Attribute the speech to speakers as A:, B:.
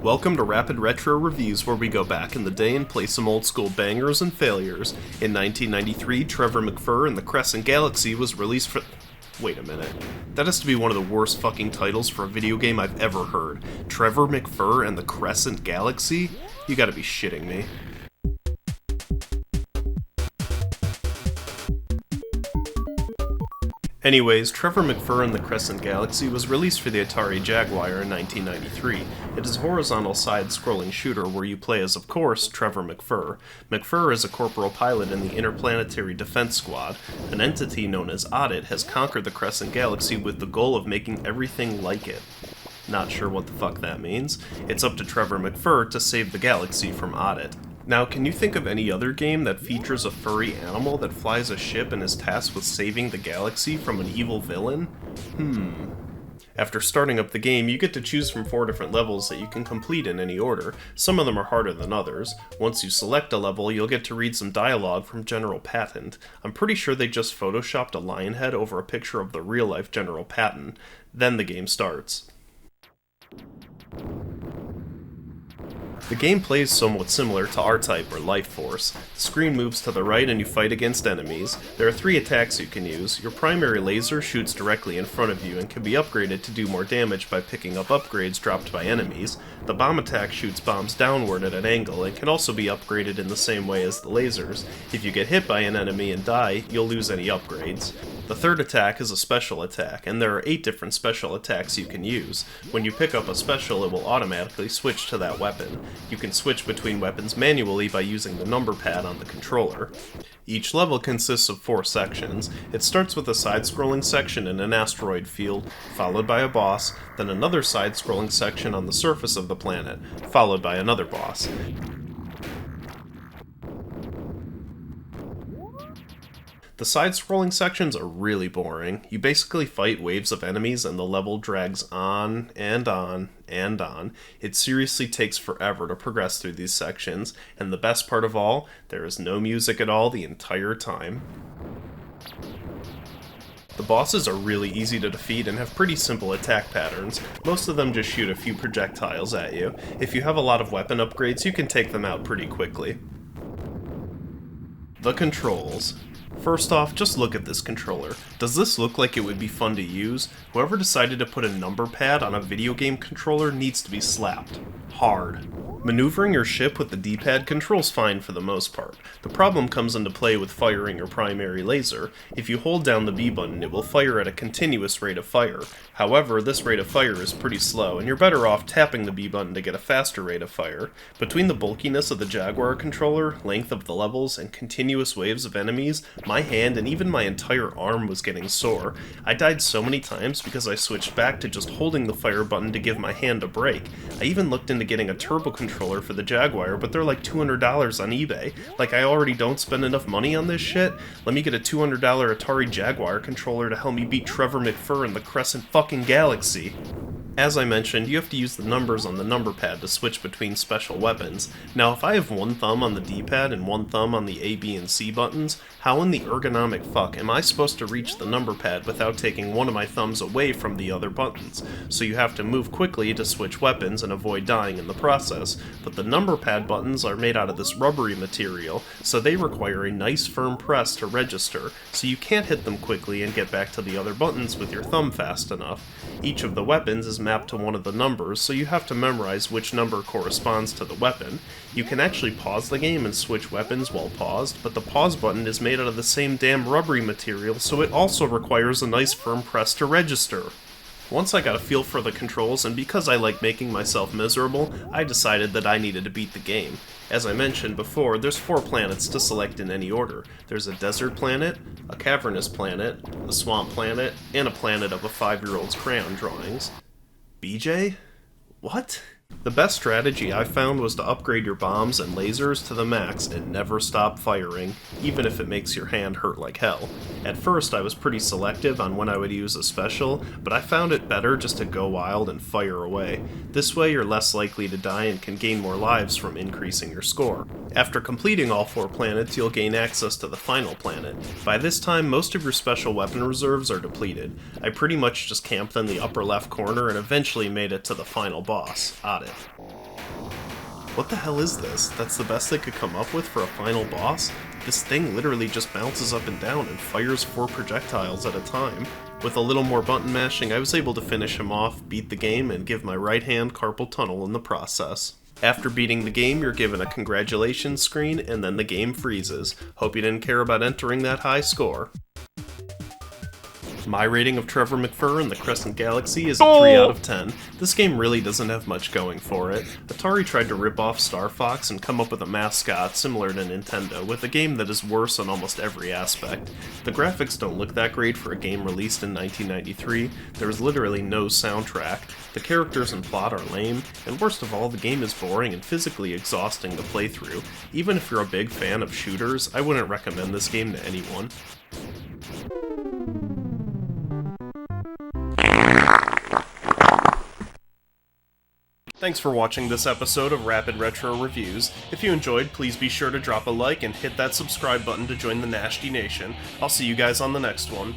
A: Welcome to Rapid Retro Reviews, where we go back in the day and play some old school bangers and failures. In 1993, Trevor McFur and the Crescent Galaxy was released for... Wait a minute. That has to be one of the worst fucking titles for a video game I've ever heard. Trevor McFur and the Crescent Galaxy? You gotta be shitting me. Anyways, Trevor McFur and the Crescent Galaxy was released for the Atari Jaguar in 1993. It is a horizontal side-scrolling shooter where you play as, of course, Trevor McFur. McFur is a corporal pilot in the Interplanetary Defense Squad. An entity known as Audit has conquered the Crescent Galaxy with the goal of making everything like it. Not sure what the fuck that means. It's up to Trevor McFur to save the galaxy from Audit. Now, can you think of any other game that features a furry animal that flies a ship and is tasked with saving the galaxy from an evil villain? After starting up the game, you get to choose from 4 different levels that you can complete in any order. Some of them are harder than others. Once you select a level, you'll get to read some dialogue from General Patton. I'm pretty sure they just photoshopped a lion head over a picture of the real-life General Patton. Then the game starts. The gameplay is somewhat similar to R-Type or Life Force. The screen moves to the right and you fight against enemies. There are 3 attacks you can use. Your primary laser shoots directly in front of you and can be upgraded to do more damage by picking up upgrades dropped by enemies. The bomb attack shoots bombs downward at an angle and can also be upgraded in the same way as the lasers. If you get hit by an enemy and die, you'll lose any upgrades. The third attack is a special attack, and there are 8 different special attacks you can use. When you pick up a special, it will automatically switch to that weapon. You can switch between weapons manually by using the number pad on the controller. Each level consists of 4 sections. It starts with a side-scrolling section in an asteroid field, followed by a boss, then another side-scrolling section on the surface of the planet, followed by another boss. The side-scrolling sections are really boring. You basically fight waves of enemies and the level drags on and on and on. It seriously takes forever to progress through these sections, and the best part of all, there is no music at all the entire time. The bosses are really easy to defeat and have pretty simple attack patterns. Most of them just shoot a few projectiles at you. If you have a lot of weapon upgrades, you can take them out pretty quickly. The controls. First off, just look at this controller. Does this look like it would be fun to use? Whoever decided to put a number pad on a video game controller needs to be slapped. Hard. Maneuvering your ship with the D-pad controls fine for the most part. The problem comes into play with firing your primary laser. If you hold down the B button, it will fire at a continuous rate of fire. However, this rate of fire is pretty slow, and you're better off tapping the B button to get a faster rate of fire. Between the bulkiness of the Jaguar controller, length of the levels, and continuous waves of enemies, my hand and even my entire arm was getting sore. I died so many times because I switched back to just holding the fire button to give my hand a break. I even looked into getting a turbo controller for the Jaguar, but they're like $200 on eBay. Like, I already don't spend enough money on this shit? Let me get a $200 Atari Jaguar controller to help me beat Trevor McFur and the Crescent fucking Galaxy. As I mentioned, you have to use the numbers on the number pad to switch between special weapons. Now, if I have one thumb on the D-pad and one thumb on the A, B, and C buttons, how in the ergonomic fuck am I supposed to reach the number pad without taking one of my thumbs away from the other buttons? So you have to move quickly to switch weapons and avoid dying in the process, but the number pad buttons are made out of this rubbery material, so they require a nice firm press to register, so you can't hit them quickly and get back to the other buttons with your thumb fast enough. Each of the weapons is mapped to one of the numbers, so you have to memorize which number corresponds to the weapon. You can actually pause the game and switch weapons while paused, but the pause button is made out of the same damn rubbery material, so it also requires a nice firm press to register. Once I got a feel for the controls, and because I like making myself miserable, I decided that I needed to beat the game. As I mentioned before, there's 4 planets to select in any order. There's a desert planet, a cavernous planet, a swamp planet, and a planet of a 5-year-old's crayon drawings. BJ? What? The best strategy I found was to upgrade your bombs and lasers to the max and never stop firing, even if it makes your hand hurt like hell. At first I was pretty selective on when I would use a special, but I found it better just to go wild and fire away. This way you're less likely to die and can gain more lives from increasing your score. After completing all 4 planets, you'll gain access to the final planet. By this time, most of your special weapon reserves are depleted. I pretty much just camped in the upper left corner and eventually made it to the final boss, Audit. What the hell is this? That's the best they could come up with for a final boss? This thing literally just bounces up and down and fires 4 projectiles at a time. With a little more button mashing, I was able to finish him off, beat the game, and give my right hand carpal tunnel in the process. After beating the game, you're given a congratulations screen, and then the game freezes. Hope you didn't care about entering that high score. My rating of Trevor McFur in the Crescent Galaxy is a 3 out of 10. This game really doesn't have much going for it. Atari tried to rip off Star Fox and come up with a mascot similar to Nintendo, with a game that is worse on almost every aspect. The graphics don't look that great for a game released in 1993, there is literally no soundtrack, the characters and plot are lame, and worst of all, the game is boring and physically exhausting to play through. Even if you're a big fan of shooters, I wouldn't recommend this game to anyone. Thanks for watching this episode of Rapid Retro Reviews. If you enjoyed, please be sure to drop a like and hit that subscribe button to join the Nasty Nation. I'll see you guys on the next one.